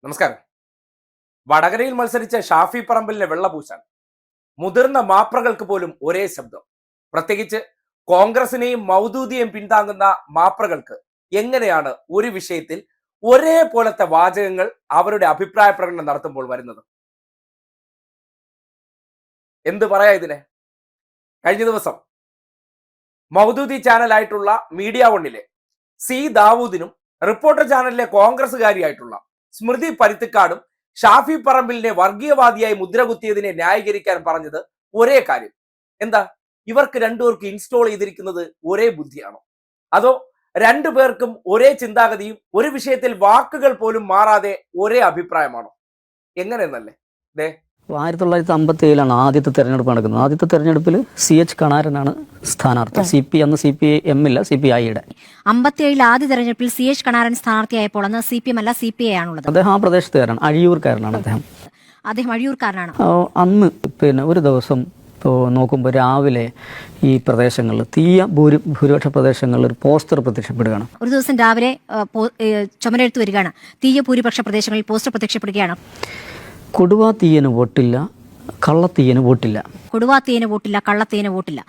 നമസ്കാരം. വടകരയിൽ മത്സരിച്ച ഷാഫി പറമ്പിലിനെ വെള്ളപൂശാൻ മുതിർന്ന മാപ്രകൾക്ക് പോലും ഒരേ ശബ്ദം. പ്രത്യേകിച്ച് കോൺഗ്രസിനെയും മൗദൂദിയെയും പിന്താങ്ങുന്ന മാപ്രകൾക്ക് എങ്ങനെയാണ് ഒരു വിഷയത്തിൽ ഒരേപോലത്തെ വാചകങ്ങൾ അവരുടെ അഭിപ്രായ പ്രകടനം നടത്തുമ്പോൾ വരുന്നത്? എന്ത് പറയാ ഇതിനെ? കഴിഞ്ഞ ദിവസം മൗദൂദി ചാനലായിട്ടുള്ള മീഡിയ വണ്ണിലെ സി ദാവൂദിനും റിപ്പോർട്ടർ ചാനലിലെ കോൺഗ്രസുകാരിയായിട്ടുള്ള സ്മൃതി പരുത്തിക്കാടും ഷാഫി പറമ്പിലിനെ വർഗീയവാദിയായി മുദ്രകുത്തിയതിനെ ന്യായീകരിക്കാൻ പറഞ്ഞത് ഒരേ കാര്യം. എന്താ? ഇവർക്ക് രണ്ടുപേർക്കും ഇൻസ്റ്റോൾ ചെയ്തിരിക്കുന്നത് ഒരേ ബുദ്ധിയാണോ? അതോ രണ്ടുപേർക്കും ഒരേ ചിന്താഗതിയും ഒരു വിഷയത്തിൽ വാക്കുകൾ പോലും മാറാതെ ഒരേ അഭിപ്രായമാണോ? എങ്ങനെയെന്നല്ലേ? 1957 ആദ്യത്തെ തെരഞ്ഞെടുപ്പ് നടക്കുന്നത്. ആദ്യത്തെ തെരഞ്ഞെടുപ്പിൽ CH കണാരനാണ് സ്ഥാനാർത്ഥി. CPM ഇല്ല, CPI-യുടെ. 57 ആദ്യ തെരഞ്ഞെടുപ്പിൽ CH കണാരൻ സ്ഥാനാർത്ഥിയായപ്പോൾ അന്ന് CPM അല്ല, CPI ആണുള്ളത്. അദ്ദേഹം ആ പ്രദേശത്തുകാരാണ്, അഴിയൂർക്കാരനാണ് അദ്ദേഹം. അഴിയൂർക്കാരനാണ്. അന്ന് ഒരു ദിവസം നോക്കുമ്പോൾ രാവിലെ ഈ പ്രദേശങ്ങളിൽ ഭൂരിപക്ഷ പ്രദേശങ്ങളിൽ ഒരു പോസ്റ്റർ പ്രത്യക്ഷപ്പെടുകയാണ്. ഒരു ദിവസം രാവിലെ ചുമരെഴുത്ത് വരികയാണ്. തീയ ഭൂരിപക്ഷ പ്രദേശങ്ങളിൽ പോസ്റ്റർ പ്രത്യക്ഷപ്പെടുകയാണ്. കൊടുവാ തീയന് വോട്ടില്ല, കള്ളത്തീയന് വോട്ടില്ല. കൊടുവാ തീയന് വോട്ടില്ല, കള്ളത്തീയന് വോട്ടില്ല.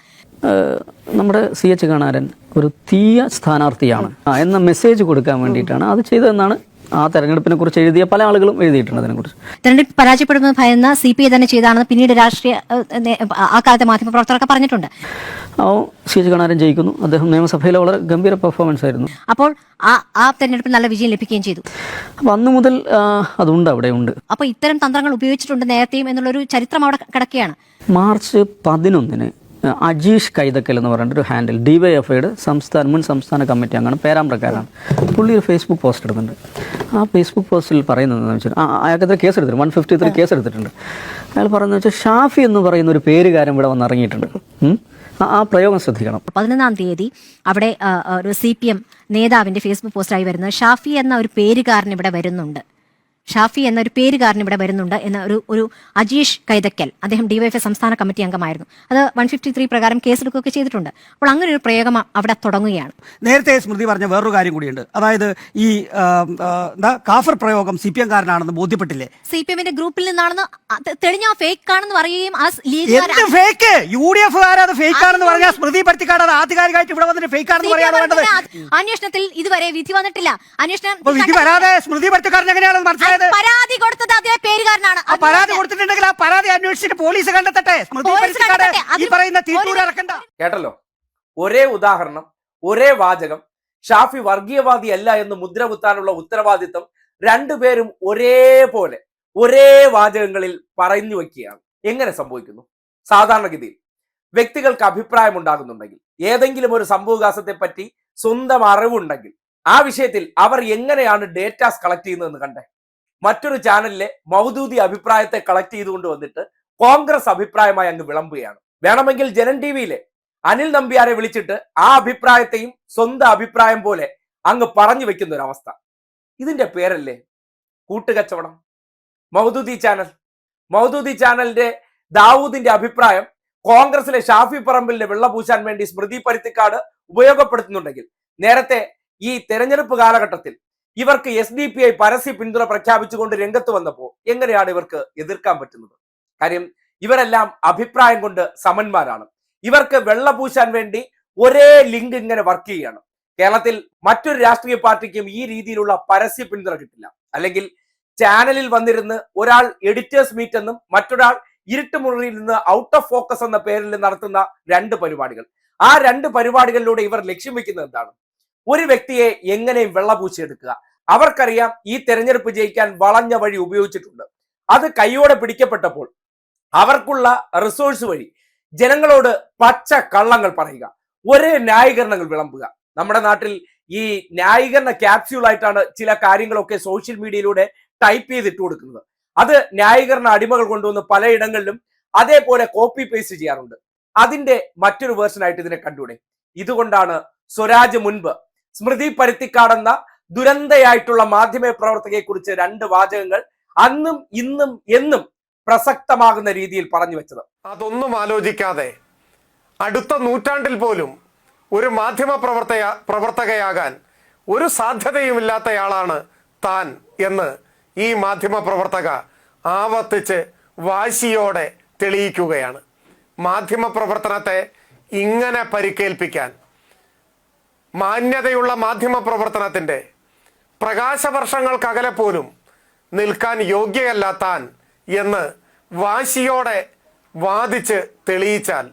നമ്മുടെ CH കണാരൻ ഒരു തീയ സ്ഥാനാർത്ഥിയാണ് എന്ന മെസ്സേജ് കൊടുക്കാൻ വേണ്ടിയിട്ടാണ് അത് ചെയ്തതെന്നാണ് ആ തെരഞ്ഞെടുപ്പിനെ കുറിച്ച് എഴുതിയ പല ആളുകളും എഴുതിയിട്ടുണ്ട്. അതിനെക്കുറിച്ച് തെരഞ്ഞെടുപ്പ് പരാജയപ്പെടുന്നത് ഭയന്ന് CPI തന്നെ ചെയ്താണെന്ന് പിന്നീട് രാഷ്ട്രീയ ആ കാലത്തെ മാധ്യമപ്രവർത്തകരൊക്കെ പറഞ്ഞിട്ടുണ്ട്. CH കണാരൻ ജയിക്കുന്നു. അദ്ദേഹം നിയമസഭയിലെ വളരെ ഗംഭീര പെർഫോമൻസ് ആയിരുന്നു. അപ്പോൾ ആ തെരഞ്ഞെടുപ്പിൽ നല്ല വിജയം ലഭിക്കുകയും ചെയ്തു. അപ്പൊ അന്ന് മുതൽ അതുണ്ട്, അവിടെ ഉണ്ട്. അപ്പൊ ഇത്തരം തന്ത്രങ്ങൾ ഉപയോഗിച്ചിട്ടുണ്ട് നേരത്തെയും എന്നുള്ളൊരു ചരിത്രം അവിടെ കിടക്കുകയാണ്. മാർച്ച് 11 അജീഷ് കൈതക്കൽ എന്ന് പറഞ്ഞിട്ട് ഒരു ഹാൻഡിൽ DYFIയുടെ മുൻ സംസ്ഥാന കമ്മിറ്റി അംഗമാണ്, പേരാമ്പ്രക്കാരാണ്. പുള്ളി ഒരു ഫേസ്ബുക്ക് പോസ്റ്റ് ഇടുന്നുണ്ട്. ആ ഫേസ്ബുക്ക് പോസ്റ്റിൽ പറയുന്നത് എന്താണെന്ന് വെച്ചാൽ അയാൾക്കെതിരെ കേസ് എടുത്തിട്ടുണ്ട്, 153 കേസ് എടുത്തിട്ടുണ്ട്. അയാൾ പറയുന്നത് വെച്ചാൽ ഷാഫി എന്ന് പറയുന്ന ഒരു പേരുകാരൻ ഇവിടെ വന്ന് ഇറങ്ങിയിട്ടുണ്ട്. ആ പ്രയോഗം ശ്രദ്ധിക്കണം. 11-ാം തീയതി അവിടെ ഒരു CPM നേതാവിന്റെ ഫേസ്ബുക്ക് പോസ്റ്റായി വരുന്നത് ഷാഫി എന്ന ഒരു പേരുകാരൻ ഇവിടെ വരുന്നുണ്ട്, ഷാഫി എന്ന ഒരു പേരുകാരൻ ഇവിടെ വരുന്നുണ്ട് എന്ന ഒരു അജീഷ് കൈതക്കൽ, അദ്ദേഹം DYFI സംസ്ഥാന കമ്മിറ്റി അംഗമായിരുന്നു. അത് 153 പ്രകാരം കേസെടുക്കുകയൊക്കെ ചെയ്തിട്ടുണ്ട്. അപ്പോൾ അങ്ങനെ ഒരു പ്രയോഗം അവിടെ തുടങ്ങുകയാണ്. നേരത്തെ സ്മൃതി പറഞ്ഞ വേറൊരു കാര്യം കൂടിയുണ്ട്. അതായത് ഈ കാഫർ പ്രയോഗം CPM കാരനാണെന്ന് ബോധ്യപ്പെട്ടില്ലേ? CPM-ന്റെ ഗ്രൂപ്പിൽ നിന്നാണെന്ന് തെളിഞ്ഞ ഫേക്ക് ആണെന്ന് പറയുകയും ഫേക്ക് UDF അത് ഫേക്ക് ആണെന്ന് പറഞ്ഞാൽ സ്മൃതി പരുത്തിക്കാട് അത് ആധികാരികമായിട്ട് ഇവിടെ വന്നിട്ട് ഫേക്ക് ആണെന്ന് പറയാൻ വേണ്ടത്. അന്വേഷണത്തിൽ ഇതുവരെ വിധി വന്നിട്ടില്ല. വിധി വരാതെ സ്മൃതി പരുത്തിക്കാരൻ എങ്ങനെയാണെന്ന് മനസ്സിലായത്? പരാതി കൊടുത്തത് അതേ പേരുകാരനാണ്. പരാതി കൊടുത്തിട്ടുണ്ടെങ്കിൽ ആ പരാതി അന്വേഷിച്ചിട്ട് പോലീസ് കണ്ടെത്തട്ടെ. ഈ പറയുന്ന തീറ്റൂർ ഇറക്കണ്ട. കേട്ടല്ലോ, ഒരേ ഉദാഹരണം, ഒരേ വാചകം. ഷാഫി വർഗീയവാദി അല്ല എന്ന് മുദ്ര കുത്താനുള്ള ഉത്തരവാദിത്വം രണ്ടുപേരും ഒരേപോലെ ഒരേ വാചകങ്ങളിൽ പറഞ്ഞു വയ്ക്കുകയാണ്. എങ്ങനെ സംഭവിക്കുന്നു? സാധാരണഗതിയിൽ വ്യക്തികൾക്ക് അഭിപ്രായം ഉണ്ടാകുന്നുണ്ടെങ്കിൽ, ഏതെങ്കിലും ഒരു സംഭവവികാസത്തെ പറ്റി സ്വന്തം അറിവുണ്ടെങ്കിൽ, ആ വിഷയത്തിൽ അവർ എങ്ങനെയാണ് ഡേറ്റാസ് കളക്ട് ചെയ്യുന്നതെന്ന് കണ്ടേ. മറ്റൊരു ചാനലിലെ മൗദൂദി അഭിപ്രായത്തെ കളക്ട് ചെയ്തുകൊണ്ട് വന്നിട്ട് കോൺഗ്രസ് അഭിപ്രായമായി അങ്ങ് വിളമ്പുകയാണ്. വേണമെങ്കിൽ ജനൻ TVയിലെ അനിൽ നമ്പ്യാരെ വിളിച്ചിട്ട് ആ അഭിപ്രായത്തെയും സ്വന്തം അഭിപ്രായം പോലെ അങ്ങ് പറഞ്ഞു വെക്കുന്ന ഒരു അവസ്ഥ. ഇതിന്റെ പേരല്ലേ കൂട്ടുകച്ചവടം? മൗദൂദി ചാനലിന്റെ ദാവൂദിന്റെ അഭിപ്രായം കോൺഗ്രസിലെ ഷാഫി പറമ്പിലിനെ വെള്ളപൂശാൻ വേണ്ടി സ്മൃതി പരുത്തിക്കാട് ഉപയോഗപ്പെടുത്തുന്നുണ്ടെങ്കിൽ, നേരത്തെ ഈ തെരഞ്ഞെടുപ്പ് കാലഘട്ടത്തിൽ ഇവർക്ക് SDPI പരസ്യ പിന്തുണ പ്രഖ്യാപിച്ചുകൊണ്ട് രംഗത്ത് വന്നപ്പോൾ എങ്ങനെയാണ് ഇവർക്ക് എതിർക്കാൻ പറ്റുന്നത്? കാര്യം ഇവരെല്ലാം അഭിപ്രായം കൊണ്ട് സമന്മാരാണ്. ഇവർക്ക് വെള്ളപൂശാൻ വേണ്ടി ഒരേ ലിങ്ക് ഇങ്ങനെ വർക്ക് ചെയ്യുകയാണ്. കേരളത്തിൽ മറ്റൊരു രാഷ്ട്രീയ പാർട്ടിക്കും ഈ രീതിയിലുള്ള പരസ്യ പിന്തുണ കിട്ടില്ല. അല്ലെങ്കിൽ ചാനലിൽ വന്നിരുന്ന് ഒരാൾ എഡിറ്റേഴ്സ് മീറ്റ് എന്നും മറ്റൊരാൾ ഇരുട്ടുമുറിയിൽ നിന്ന് ഔട്ട് ഓഫ് ഫോക്കസ് എന്ന പേരിൽ നടത്തുന്ന 2 പരിപാടികൾ. ആ 2 പരിപാടികളിലൂടെ ഇവർ ലക്ഷ്യം വെക്കുന്നത് എന്താണ്? ഒരു വ്യക്തിയെ എങ്ങനെയും വെള്ളപൂശിയെടുക്കുക. അവർക്കറിയാം ഈ തെരഞ്ഞെടുപ്പ് ജയിക്കാൻ വളഞ്ഞ വഴി ഉപയോഗിച്ചിട്ടുണ്ട്. അത് കൈയോടെ പിടിക്കപ്പെട്ടപ്പോൾ അവർക്കുള്ള റിസോഴ്സ് വഴി ജനങ്ങളോട് പച്ച കള്ളങ്ങൾ പറയുക, ഒരേ ന്യായീകരണങ്ങൾ വിളമ്പുക. നമ്മുടെ നാട്ടിൽ ഈ ന്യായീകരണ ക്യാപ്സ്യൂളായിട്ടാണ് ചില കാര്യങ്ങളൊക്കെ സോഷ്യൽ മീഡിയയിലൂടെ ടൈപ്പ് ചെയ്തിട്ട് കൊടുക്കുന്നത്. അത് ന്യായീകരണ അടിമകൾ കൊണ്ടുവന്ന് പലയിടങ്ങളിലും അതേപോലെ കോപ്പി പേസ്റ്റ് ചെയ്യാറുണ്ട്. അതിന്റെ മറ്റൊരു വേർഷനായിട്ട് ഇതിനെ കണ്ടൂടെ? ഇതുകൊണ്ടാണ് സ്വരാജ് മുൻപ് സ്മൃതി പരുത്തിക്കാടെന്ന ദുരന്തയായിട്ടുള്ള മാധ്യമ പ്രവർത്തകയെ കുറിച്ച് 2 വാചകങ്ങൾ അന്നും ഇന്നും എന്നും പ്രസക്തമാകുന്ന രീതിയിൽ പറഞ്ഞു വെച്ചത്. അതൊന്നും ആലോചിക്കാതെ അടുത്ത നൂറ്റാണ്ടിൽ പോലും ഒരു മാധ്യമ പ്രവർത്തകയാകാൻ ഒരു സാധ്യതയുമില്ലാത്തയാളാണ് താൻ എന്ന് ഈ മാധ്യമ പ്രവർത്തക ആവർത്തിച്ച് വാശിയോടെ തെളിയിക്കുകയാണ്. മാധ്യമ പ്രവർത്തനത്തെ ഇങ്ങനെ പരിക്കേൽപ്പിക്കാൻ, മാന്യതയുള്ള മാധ്യമ പ്രവർത്തനത്തിൻ്റെ പ്രകാശവർഷങ്ങൾക്കകലെ പോലും നിൽക്കാൻ യോഗ്യയല്ല താൻ എന്ന് വാശിയോടെ വാദിച്ച് തെളിയിച്ചാൽ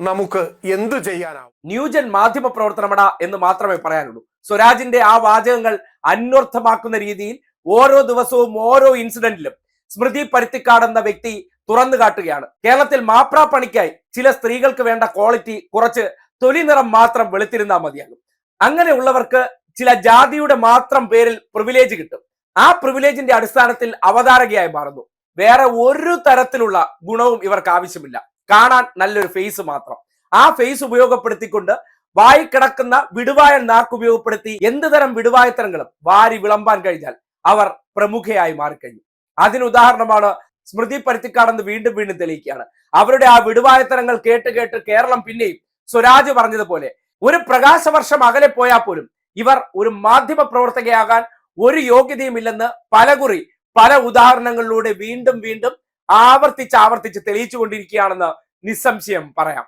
നമുക്ക് എന്തു ചെയ്യാനാവും? ന്യൂജൻ മാധ്യമ പ്രവർത്തനമട എന്ന് മാത്രമേ പറയാനുള്ളൂ. സ്വരാജിന്റെ ആ വാചകങ്ങൾ അന്വർത്ഥമാക്കുന്ന രീതിയിൽ ഓരോ ദിവസവും ഓരോ ഇൻസിഡന്റിലും സ്മൃതി പരുത്തിക്കാട് എന്ന വ്യക്തി തുറന്നു കാട്ടുകയാണ്. കേരളത്തിൽ മാപ്രാ പണിക്കായി ചില സ്ത്രീകൾക്ക് വേണ്ട ക്വാളിറ്റി കുറച്ച് തൊലി നിറം മാത്രം വെളുത്തിരുന്നാൽ മതിയാകും. അങ്ങനെയുള്ളവർക്ക് ചില ജാതിയുടെ മാത്രം പേരിൽ പ്രിവിലേജ് കിട്ടും. ആ പ്രിവിലേജിന്റെ അടിസ്ഥാനത്തിൽ അവതാരകയായി മാറുന്നു. വേറെ ഒരു തരത്തിലുള്ള ഗുണവും ഇവർക്ക് ആവശ്യമില്ല. കാണാൻ നല്ലൊരു ഫേസ് മാത്രം. ആ ഫേസ് ഉപയോഗപ്പെടുത്തിക്കൊണ്ട് വായി കിടക്കുന്ന വിടുവായ നാക്ക് ഉപയോഗപ്പെടുത്തി എന്ത് തരം വിടുവായത്തരങ്ങളും വാരി വിളമ്പാൻ കഴിഞ്ഞാൽ അവർ പ്രമുഖയായി മാറിക്കഴിഞ്ഞു. അതിനുദാഹരണമാണ് സ്മൃതി പരുത്തിക്കാടെന്ന് വീണ്ടും വീണ്ടും തെളിയിക്കുകയാണ്. അവരുടെ ആ വിടുവായത്തരങ്ങൾ കേട്ട് കേട്ട് കേരളം പിന്നെയും സ്വരാജ് പറഞ്ഞതുപോലെ ഒരു പ്രകാശവർഷം അകലെ പോയാൽ പോലും ഇവർ ഒരു മാധ്യമ പ്രവർത്തകയാകാൻ ഒരു യോഗ്യതയുമില്ലെന്ന് പലകുറി പല ഉദാഹരണങ്ങളിലൂടെ വീണ്ടും വീണ്ടും ആവർത്തിച്ച് തെളിയിച്ചു കൊണ്ടിരിക്കുകയാണെന്ന് നിസ്സംശയം പറയാം.